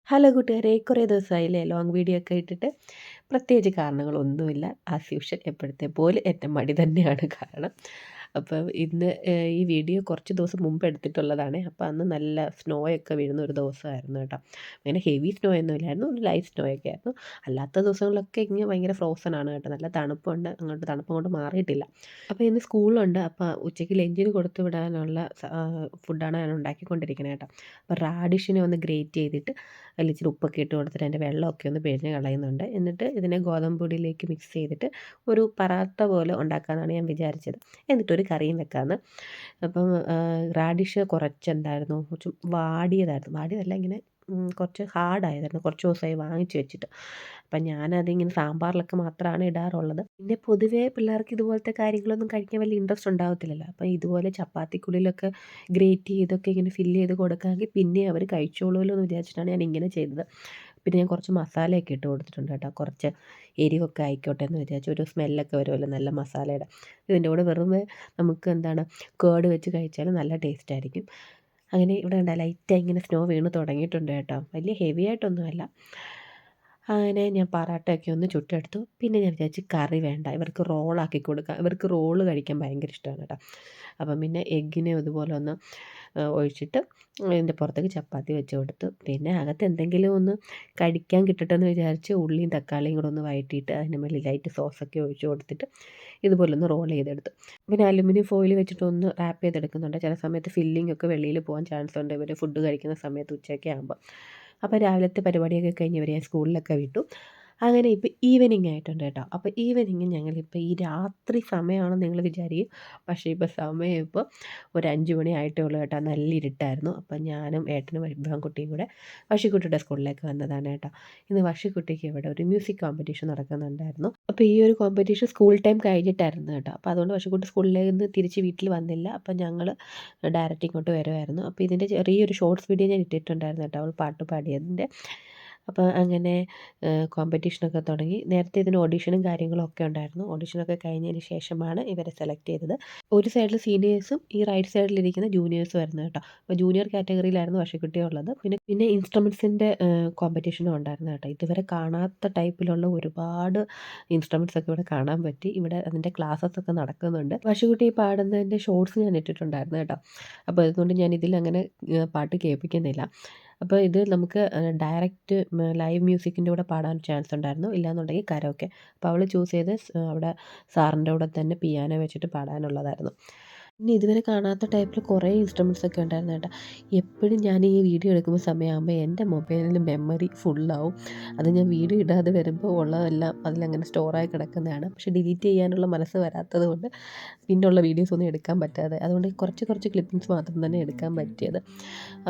Hello കൂട്ടുകാരെ, കുറേ ദിവസമായില്ലേ long video ഒക്കെ ഇട്ടിട്ട്. പ്രത്യേകിച്ച് കാരണങ്ങളൊന്നുമില്ല. ആസ് യൂഷ്വൽ എപ്പോഴത്തെ പോലെ എൻ്റെ മടി തന്നെയാണ് കാരണം. അപ്പം ഇന്ന് ഈ വീഡിയോ കുറച്ച് ദിവസം മുമ്പ് എടുത്തിട്ടുള്ളതാണ്. അപ്പോൾ അന്ന് നല്ല സ്നോ ഒക്കെ വീഴുന്ന ഒരു ദിവസമായിരുന്നു കേട്ടോ. അങ്ങനെ ഹെവി സ്നോ ഒന്നും ഇല്ലായിരുന്നു, ഒരു ലൈറ്റ് സ്നോ ഒക്കെ ആയിരുന്നു. അല്ലാത്ത ദിവസങ്ങളിലൊക്കെ ഇങ്ങനെ ഭയങ്കര ഫ്രോസൺ ആണ് കേട്ടോ. നല്ല തണുപ്പുണ്ട്, അങ്ങോട്ട് തണുപ്പ് അങ്ങോട്ട് മാറിയിട്ടില്ല. അപ്പോൾ ഇന്ന് സ്കൂളുണ്ട്. അപ്പോൾ ഉച്ചയ്ക്ക് ലഞ്ചിന് കൊടുത്തു വിടാനുള്ള ഫുഡാണ് ഞാൻ ഉണ്ടാക്കിക്കൊണ്ടിരിക്കുന്നത് കേട്ടോ. അപ്പോൾ റാഡിഷിനെ ഒന്ന് ഗ്രേറ്റ് ചെയ്തിട്ട് അതിൽ ഇച്ചിരി ഉപ്പൊക്കെ ഇട്ട് കൊടുത്തിട്ട് അതിൻ്റെ വെള്ളമൊക്കെ ഒന്ന് പിഴിഞ്ഞ് കളയുന്നുണ്ട്. എന്നിട്ട് ഇതിനെ ഗോതമ്പ് പൊടിയിലേക്ക് മിക്സ് ചെയ്തിട്ട് ഒരു പറാത്ത പോലെ ഉണ്ടാക്കാമെന്നാണ് ഞാൻ വിചാരിച്ചത്. എന്നിട്ടൊരു കറിയും വെക്കാമെന്ന്. അപ്പം റാഡിഷ് കുറച്ചുണ്ടായിരുന്നു, കുറച്ച് വാടിയതായിരുന്നു. വാടിയതല്ല, ഇങ്ങനെ കുറച്ച് ഹാർഡായതായിരുന്നു. കുറച്ച് ദിവസമായി വാങ്ങിച്ച് വെച്ചിട്ട്. അപ്പം ഞാനതിങ്ങനെ സാമ്പാറിലൊക്കെ മാത്രമാണ് ഇടാറുള്ളത്. പിന്നെ പൊതുവേ പിള്ളേർക്ക് ഇതുപോലത്തെ കാര്യങ്ങളൊന്നും കഴിക്കാൻ വലിയ ഇൻട്രസ്റ്റ് ഉണ്ടാകത്തില്ലല്ലോ. അപ്പം ഇതുപോലെ ചപ്പാത്തിക്കുള്ളിലൊക്കെ ഗ്രേറ്റ് ചെയ്തൊക്കെ ഇങ്ങനെ ഫില്ല് ചെയ്ത് കൊടുക്കാമെങ്കിൽ പിന്നെ അവർ കഴിച്ചോളുമല്ലോ എന്ന് വിചാരിച്ചിട്ടാണ് ഞാൻ ഇങ്ങനെ ചെയ്തത്. പിന്നെ ഞാൻ കുറച്ച് മസാലയൊക്കെ ഇട്ട് കൊടുത്തിട്ടുണ്ട് കേട്ടോ. കുറച്ച് എരിവൊക്കെ ആയിക്കോട്ടെ എന്ന് വിചാരിച്ചു. ഒരു സ്മെല്ലൊക്കെ വരുമല്ലോ നല്ല മസാലയുടെ. ഇതിൻ്റെ കൂടെ വെറുതെ നമുക്ക് എന്താണ് കേട് വെച്ച് കഴിച്ചാൽ നല്ല ടേസ്റ്റായിരിക്കും. അങ്ങനെ ഇവിടെ ഉണ്ട് ലൈറ്റായി ഇങ്ങനെ സ്നോ വീണ് തുടങ്ങിയിട്ടുണ്ട് കേട്ടോ. വലിയ ഹെവി ആയിട്ടൊന്നുമല്ല. അങ്ങനെ ഞാൻ പറാട്ടയൊക്കെ ഒന്ന് ചുട്ടെടുത്തു. പിന്നെ ഞാൻ വിചാരിച്ചു കറി വേണ്ട, ഇവർക്ക് റോളാക്കി കൊടുക്കാം. ഇവർക്ക് റോള് കഴിക്കാൻ ഭയങ്കര ഇഷ്ടമാണ് കേട്ടോ. അപ്പം പിന്നെ എഗ്ഗിനെ ഇതുപോലെ ഒന്ന് ഒഴിച്ചിട്ട് അതിൻ്റെ പുറത്തേക്ക് ചപ്പാത്തി വെച്ച് കൊടുത്തു. പിന്നെ അകത്ത് എന്തെങ്കിലും ഒന്ന് കഴിക്കാൻ കിട്ടട്ടെ എന്ന് വിചാരിച്ച് ഉള്ളിയും തക്കാളിയും കൂടെ ഒന്ന് വഴറ്റിയിട്ട് അതിന് മുകളിലായിട്ട് സോസൊക്കെ ഒഴിച്ച് കൊടുത്തിട്ട് ഇതുപോലെ ഒന്ന് റോൾ ചെയ്തെടുത്തു. പിന്നെ അലുമിനിയം ഫോയിൽ വെച്ചിട്ട് ഒന്ന് റാപ്പ് ചെയ്തെടുക്കുന്നുണ്ട്. ചില സമയത്ത് ഫില്ലിംഗ് ഒക്കെ വെളിയിൽ പോകാൻ ചാൻസ് ഉണ്ട് ഇവർ ഫുഡ് കഴിക്കുന്ന സമയത്ത് ഉച്ചയൊക്കെ ആകുമ്പോൾ. അപ്പോൾ രാവിലത്തെ പരിപാടിയൊക്കെ കഴിഞ്ഞ് ഇവരെ ഞാൻ സ്കൂളിലൊക്കെ വിട്ടു. അങ്ങനെ ഇപ്പോൾ ഈവനിങ് ആയിട്ടുണ്ട് കേട്ടോ. അപ്പോൾ ഈവനിങ് ഞങ്ങളിപ്പോൾ ഈ രാത്രി സമയമാണെന്ന് നിങ്ങൾ വിചാരിക്കും. പക്ഷേ ഇപ്പോൾ സമയം ഇപ്പോൾ ഒരു 5 മണി ആയിട്ടേ ഉള്ളൂ കേട്ടോ. നല്ല ഇരുട്ടായിരുന്നു. അപ്പം ഞാനും ഏട്ടനും ഇബ്രാൻകുട്ടിയും കൂടെ വഷിക്കുട്ടിയുടെ സ്കൂളിലേക്ക് വന്നതാണ് കേട്ടോ. ഇന്ന് വഷിക്കുട്ടിക്ക് ഇവിടെ ഒരു മ്യൂസിക് കോമ്പറ്റീഷൻ നടക്കുന്നുണ്ടായിരുന്നു. അപ്പോൾ ഈ ഒരു കോമ്പറ്റീഷൻ സ്കൂൾ ടൈം കഴിഞ്ഞിട്ടായിരുന്നു കേട്ടോ. അപ്പോൾ അതുകൊണ്ട് വഷിക്കുട്ടി സ്കൂളിൽ നിന്ന് തിരിച്ച് വീട്ടിൽ വന്നില്ല. അപ്പം ഞങ്ങൾ ഡയറക്റ്റ് ഇങ്ങോട്ട് വരുമായിരുന്നു. അപ്പോൾ ഇതിൻ്റെ ചെറിയൊരു ഷോർട്സ് വീഡിയോ ഞാൻ ഇട്ടിട്ടുണ്ടായിരുന്നു കേട്ടോ, അവൾ പാട്ട് പാടിയതിൻ്റെ. അപ്പോൾ അങ്ങനെ കോമ്പറ്റീഷനൊക്കെ തുടങ്ങി. നേരത്തെ ഇതിന് ഓഡീഷനും കാര്യങ്ങളും ഒക്കെ ഉണ്ടായിരുന്നു. ഓഡീഷനൊക്കെ കഴിഞ്ഞതിന് ശേഷമാണ് ഇവരെ സെലക്ട് ചെയ്തത്. ഒരു സൈഡിൽ സീനിയേഴ്സും ഈ റൈറ്റ് സൈഡിലിരിക്കുന്ന ജൂനിയേഴ്സും ആയിരുന്നു കേട്ടോ. അപ്പോൾ ജൂനിയർ കാറ്റഗറിയിലായിരുന്നു വർഷക്കുട്ടി ഉള്ളത്. പിന്നെ ഇൻസ്ട്രുമെൻസിൻ്റെ കോമ്പറ്റീഷനും ഉണ്ടായിരുന്നു കേട്ടോ. ഇതുവരെ കാണാത്ത ടൈപ്പിലുള്ള ഒരുപാട് ഇൻസ്ട്രുമെൻസ് ഒക്കെ ഇവിടെ കാണാൻ പറ്റി. ഇവിടെ അതിൻ്റെ ക്ലാസ്സസ് ഒക്കെ നടക്കുന്നുണ്ട്. വർഷക്കുട്ടി പാടുന്നതിൻ്റെ ഷോർട്സ് ഞാൻ ഇട്ടിട്ടുണ്ടായിരുന്നു കേട്ടോ. അപ്പോൾ അതുകൊണ്ട് ഞാൻ ഇതിലങ്ങനെ പാട്ട് കേൾപ്പിക്കുന്നില്ല. അപ്പോൾ ഇത് നമുക്ക് ഡയറക്റ്റ് ലൈവ് മ്യൂസിക്കിൻ്റെ കൂടെ പാടാൻ ചാൻസ് ഉണ്ടായിരുന്നു. ഇല്ലാന്നുണ്ടെങ്കിൽ കരോക്കെ. അപ്പോൾ അവൾ ചൂസ് ചെയ്ത് അവിടെ സാറിൻ്റെ കൂടെ തന്നെ പിയാനോ വെച്ചിട്ട് പാടാനുള്ളതായിരുന്നു. പിന്നെ ഇതുവരെ കാണാത്ത ടൈപ്പിൽ കുറേ ഇൻസ്ട്രുമെൻറ്റ്സ് ഒക്കെ ഉണ്ടായിരുന്നു കേട്ടോ. എപ്പോഴും ഞാൻ ഈ വീഡിയോ എടുക്കുന്ന സമയമാകുമ്പോൾ എൻ്റെ മൊബൈലിൽ മെമ്മറി ഫുള്ളാവും. അത് ഞാൻ വീഡിയോ ഇടാതെ വരുമ്പോൾ ഉള്ളതെല്ലാം അതിലങ്ങനെ സ്റ്റോറായി കിടക്കുന്നതാണ്. പക്ഷേ ഡിലീറ്റ് ചെയ്യാനുള്ള മനസ്സ് വരാത്തത് കൊണ്ട് പിന്നെയുള്ള വീഡിയോസ് ഒന്നും എടുക്കാൻ പറ്റാതെ, അതുകൊണ്ട് കുറച്ച് കുറച്ച് ക്ലിപ്പിങ്സ് മാത്രം തന്നെ എടുക്കാൻ പറ്റിയത്.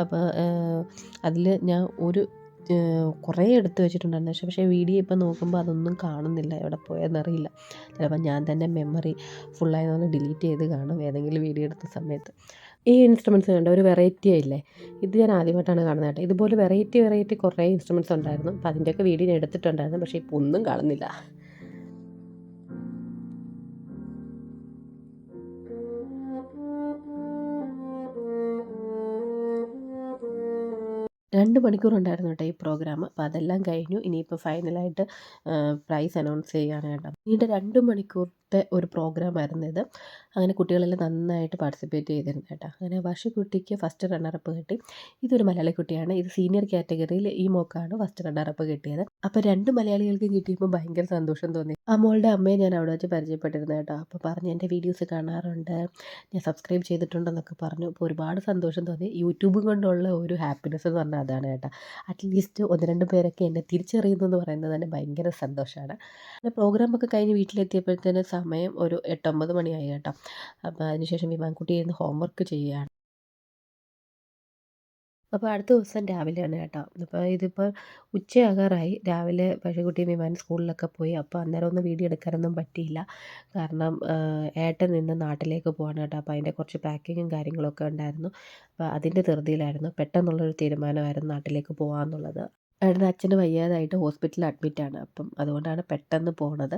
അപ്പോൾ അതിൽ ഞാൻ കുറേ എടുത്ത് വെച്ചിട്ടുണ്ടായിരുന്നു. പക്ഷേ വീഡിയോ ഇപ്പം നോക്കുമ്പോൾ അതൊന്നും കാണുന്നില്ല, എവിടെ പോയെന്നറിയില്ല. ചിലപ്പോൾ ഞാൻ തന്നെ മെമ്മറി ഫുള്ളായതുകൊണ്ട് ഡിലീറ്റ് ചെയ്ത് കാണും ഏതെങ്കിലും വീഡിയോ എടുത്ത സമയത്ത്. ഈ ഇൻസ്ട്രുമെൻറ്റ്സ് കണ്ടോ, ഒരു വെറൈറ്റി ആയില്ലേ. ഇത് ഞാൻ ആദ്യമായിട്ടാണ് കാണുന്നത് കേട്ടോ. ഇതുപോലെ വെറൈറ്റി കുറേ ഇൻസ്ട്രുമെൻറ്റ്സ് ഉണ്ടായിരുന്നു. അപ്പോൾ അതിൻ്റെയൊക്കെ വീഡിയോ ഞാൻ എടുത്തിട്ടുണ്ടായിരുന്നു. പക്ഷേ ഇപ്പോൾ ഒന്നും കാണുന്നില്ല. 2 മണിക്കൂറുണ്ടായിരുന്നു കേട്ടോ ഈ പ്രോഗ്രാം. അപ്പോൾ അതെല്ലാം കഴിഞ്ഞു. ഇനിയിപ്പോൾ ഫൈനലായിട്ട് പ്രൈസ് അനൗൺസ് ചെയ്യുകയാണ് കേട്ടോ. നീണ്ട 2 മണിക്കൂറത്തെ ഒരു പ്രോഗ്രാമായിരുന്നു ഇത്. അങ്ങനെ കുട്ടികളെല്ലാം നന്നായിട്ട് പാർട്ടിസിപ്പേറ്റ് ചെയ്തിരുന്നു കേട്ടോ. അങ്ങനെ വർഷക്കുട്ടിക്ക് ഫസ്റ്റ് റണ്ണറപ്പ് കിട്ടി. ഇതൊരു മലയാളി കുട്ടിയാണ്. ഇത് സീനിയർ കാറ്റഗറിയിൽ ഈ മോൾക്കാണ് ഫസ്റ്റ് റണ്ണറപ്പ് കിട്ടിയത്. അപ്പോൾ 2 മലയാളികൾക്ക് കിട്ടിയപ്പോൾ ഭയങ്കര സന്തോഷം തോന്നി. ആ മോളുടെ അമ്മയെ ഞാൻ അവിടെ വെച്ച് പരിചയപ്പെട്ടിരുന്നു കേട്ടോ. അപ്പോൾ പറഞ്ഞു എൻ്റെ വീഡിയോസ് കാണാറുണ്ട്, ഞാൻ സബ്സ്ക്രൈബ് ചെയ്തിട്ടുണ്ടെന്നൊക്കെ പറഞ്ഞു. അപ്പോൾ ഒരുപാട് സന്തോഷം തോന്നി. യൂട്യൂബ് കൊണ്ടുള്ള ഒരു ഹാപ്പിനെസ് എന്ന് പറഞ്ഞാൽ അതാണ് കേട്ടോ. അറ്റ്ലീസ്റ്റ് 1-2 പേരൊക്കെ എന്നെ തിരിച്ചറിയുന്നു എന്ന് പറയുന്നത് തന്നെ ഭയങ്കര സന്തോഷമാണ്. പിന്നെ പ്രോഗ്രാമൊക്കെ കഴിഞ്ഞ് വീട്ടിലെത്തിയപ്പോഴത്തേന് സമയം ഒരു 8-9 മണിയായി കേട്ടോ. അപ്പോൾ അതിനുശേഷം വിമാൻകുട്ടി ഇരുന്ന് ഹോംവർക്ക് ചെയ്യുകയാണ്. അപ്പോൾ അടുത്ത ദിവസം രാവിലെയാണ് കേട്ടോ. അപ്പോൾ ഇതിപ്പോൾ ഉച്ചയാകാറായി. രാവിലെ പശുക്കുട്ടിയും വിമാനം സ്കൂളിലൊക്കെ പോയി. അപ്പോൾ അന്നേരം ഒന്നും വീഡിയോ എടുക്കാനൊന്നും പറ്റിയില്ല. കാരണം ഏട്ടൻ ഇന്ന് നാട്ടിലേക്ക് പോവാണ് കേട്ടോ. അപ്പോൾ അതിൻ്റെ കുറച്ച് പാക്കിങ്ങും കാര്യങ്ങളൊക്കെ ഉണ്ടായിരുന്നു. അപ്പോൾ അതിൻ്റെ ധൃതിയിലായിരുന്നു. പെട്ടെന്നുള്ളൊരു തീരുമാനമായിരുന്നു നാട്ടിലേക്ക് പോകാമെന്നുള്ളത്. ഏട്ടൻ്റെ അച്ഛന് വയ്യാതായിട്ട് ഹോസ്പിറ്റലിൽ അഡ്മിറ്റാണ്. അപ്പം അതുകൊണ്ടാണ് പെട്ടെന്ന് പോണത്.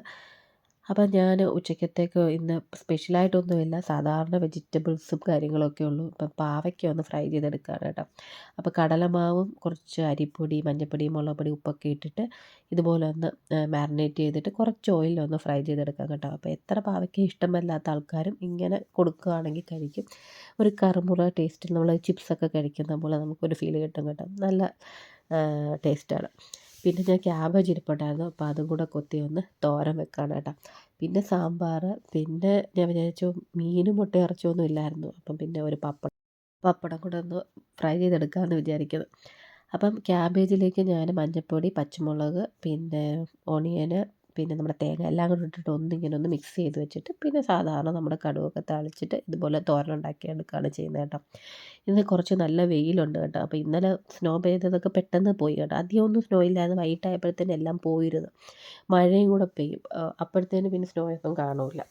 അപ്പം ഞാൻ ഉച്ചക്കത്തേക്ക് ഇന്ന് സ്പെഷ്യലായിട്ടൊന്നുമില്ല. സാധാരണ വെജിറ്റബിൾസും കാര്യങ്ങളൊക്കെ ഉള്ളൂ. ഇപ്പം പാവയ്ക്ക ഒന്ന് ഫ്രൈ ചെയ്തെടുക്കുകയാണ് കേട്ടോ. അപ്പോൾ കടലമാവും കുറച്ച് അരിപ്പൊടി, മഞ്ഞൾപ്പൊടി, മുളക് പൊടി, ഉപ്പൊക്കെ ഇട്ടിട്ട് ഇതുപോലെ ഒന്ന് മാരിനേറ്റ് ചെയ്തിട്ട് കുറച്ച് ഓയിലൊന്ന് ഫ്രൈ ചെയ്തെടുക്കാം കേട്ടോ. അപ്പോൾ എത്ര പാവയ്ക്ക ഇഷ്ടമല്ലാത്ത ആൾക്കാരും ഇങ്ങനെ കൊടുക്കുകയാണെങ്കിൽ കഴിക്കും. ഒരു കറുമുറ ടേസ്റ്റിൽ നമ്മൾ ചിപ്സൊക്കെ കഴിക്കുന്ന പോലെ നമുക്കൊരു ഫീൽ കിട്ടും കേട്ടോ. നല്ല ടേസ്റ്റാണ്. പിന്നെ ഞാൻ ക്യാബേജ് ഇരിപ്പുണ്ടായിരുന്നു. അപ്പോൾ അതും കൂടെ കൊത്തി ഒന്ന് തോരൻ വെക്കാണ് കേട്ടോ. പിന്നെ സാമ്പാർ, പിന്നെ ഞാൻ വിചാരിച്ചു മീനും മുട്ടയും ഇറച്ചിയൊന്നും ഇല്ലായിരുന്നു. അപ്പം പിന്നെ ഒരു പപ്പടം കൂടെ ഒന്ന് ഫ്രൈ ചെയ്തെടുക്കാമെന്ന് വിചാരിക്കുന്നു. അപ്പം ക്യാബേജിലേക്ക് ഞാൻ മഞ്ഞൾപ്പൊടി, പച്ചമുളക്, പിന്നെ ഓണിയന്, പിന്നെ നമ്മുടെ തേങ്ങ എല്ലാം കൂടെ ഇട്ടിട്ട് ഒന്നിങ്ങനെ ഒന്ന് മിക്സ് ചെയ്ത് വെച്ചിട്ട് പിന്നെ സാധാരണ നമ്മുടെ കടുകൊക്കെ താളിച്ചിട്ട് ഇതുപോലെ തോരൻ ഉണ്ടാക്കി എടുക്കുകയാണ് ചെയ്യുന്നത് കേട്ടോ. ഇന്ന് കുറച്ച് നല്ല വെയിലുണ്ട് കേട്ടോ. അപ്പോൾ ഇന്നലെ സ്നോ പെയ്തതൊക്കെ പെട്ടെന്ന് പോയി കേട്ടോ. അധികമൊന്നും സ്നോ ഇല്ലായിരുന്നു. വൈകിട്ടായപ്പോഴത്തേനും എല്ലാം പോയിരുന്നു. മഴയും കൂടെ പെയ്യും. അപ്പോഴത്തേനും പിന്നെ സ്നോ ഒന്നും കാണില്ല.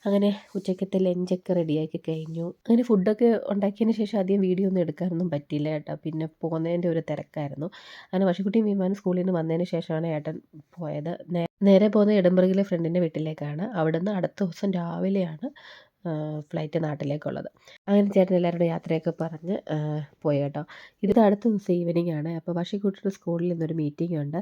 അങ്ങനെ ഉച്ചക്കത്തെ ലഞ്ചൊക്കെ റെഡിയാക്കി കഴിഞ്ഞു. അങ്ങനെ ഫുഡൊക്കെ ഉണ്ടാക്കിയതിന് ശേഷം അധികം വീഡിയോ ഒന്നും എടുക്കാനൊന്നും പറ്റിയില്ല കേട്ടോ. പിന്നെ പോകുന്നതിൻ്റെ ഒരു തിരക്കായിരുന്നു. അങ്ങനെ വർഷിക്കുട്ടിയും വിമാനം സ്കൂളിൽ നിന്ന് വന്നതിന് ശേഷമാണ് ഏട്ടൻ പോയത്. നേരെ പോകുന്നത് എഡൻബർഗിലെ ഫ്രണ്ടിൻ്റെ വീട്ടിലേക്കാണ്. അവിടുന്ന് അടുത്ത ദിവസം രാവിലെയാണ് ഫ്ലൈറ്റ് നാട്ടിലേക്കുള്ളത്. അങ്ങനെ ചേട്ടൻ എല്ലാവരോടും യാത്രയൊക്കെ പറഞ്ഞ് പോയി കേട്ടോ. ഇത് അടുത്ത ദിവസം ഈവനിങ് ആണ്. അപ്പോൾ വർഷിക്കുട്ടിയുടെ സ്കൂളിൽ ഇന്നൊരു മീറ്റിംഗ് ഉണ്ട്.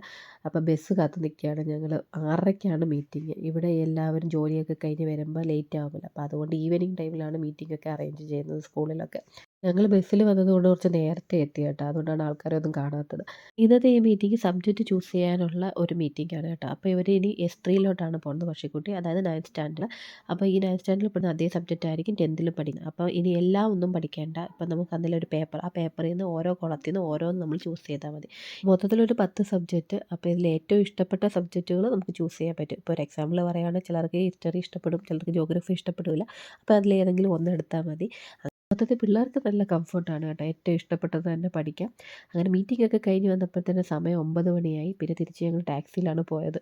അപ്പോൾ ബസ് കാത്ത് നിൽക്കുകയാണ് ഞങ്ങൾ. 6:30ക്കാണ് മീറ്റിംഗ്. ഇവിടെ എല്ലാവരും ജോലിയൊക്കെ കഴിഞ്ഞ് വരുമ്പോൾ ലേറ്റ് ആകുമല്ലോ. അപ്പോൾ അതുകൊണ്ട് ഈവനിങ് ടൈമിലാണ് മീറ്റിംഗൊക്കെ അറേഞ്ച് ചെയ്യുന്നത് സ്കൂളിലൊക്കെ. ഞങ്ങൾ ബസ്സിൽ വന്നതുകൊണ്ട് കുറച്ച് നേരത്തെ എത്തി കേട്ടോ. അതുകൊണ്ടാണ് ആൾക്കാരെ ഒന്നും കാണാത്തത്. ഇന്നത്തെ ഈ മീറ്റിംഗ് സബ്ജക്റ്റ് ചൂസ് ചെയ്യാനുള്ള ഒരു മീറ്റിംഗ് ആണ് കേട്ടോ. അപ്പോൾ ഇവർ ഇനി S3 പോകുന്നത് വർഷിക്കുട്ടി, അതായത് 9th സ്റ്റാൻഡേർഡ്. അപ്പോൾ ഈ 9th സ്റ്റാൻഡേർഡിൽ പഠിക്കുന്ന അതേ സബ്ജക്റ്റ് ആയിരിക്കും 10th പഠിക്കുന്നത്. അപ്പോൾ ഇനി എല്ലാം ഒന്നും പഠിക്കേണ്ട. ഇപ്പം നമുക്ക് അതിലൊരു പേപ്പർ, ആ പേപ്പറിൽ നിന്ന് ഓരോ കുളത്തിൽ നിന്ന് ഓരോന്ന് നമ്മൾ ചൂസ് ചെയ്താൽ മതി. മൊത്തത്തിലൊരു 10 സബ്ജക്റ്റ്. അപ്പോൾ ഇതിൽ ഏറ്റവും ഇഷ്ടപ്പെട്ട സബ്ജക്റ്റുകൾ നമുക്ക് ചൂസ് ചെയ്യാൻ പറ്റും. ഇപ്പോൾ ഒരു എക്സാമ്പിൾ പറയുകയാണെങ്കിൽ ചിലർക്ക് ഹിസ്റ്ററി ഇഷ്ടപ്പെടും, ചിലർക്ക് ജോഗ്രഫി ഇഷ്ടപ്പെടില്ല. അപ്പോൾ അതിലേതെങ്കിലും ഒന്ന് എടുത്താൽ മതി. മൊത്തത്തിൽ പിള്ളേർക്ക് നല്ല കംഫർട്ടാണ് കേട്ടോ. ഏറ്റവും ഇഷ്ടപ്പെട്ടത് തന്നെ പഠിക്കാം. അങ്ങനെ മീറ്റിംഗ് ഒക്കെ കഴിഞ്ഞ് വന്നപ്പോഴത്തേനും സമയം 9 മണിയായി. പിന്നെ തിരിച്ച് ഞങ്ങൾ ടാക്സിയിലാണ് പോയത്.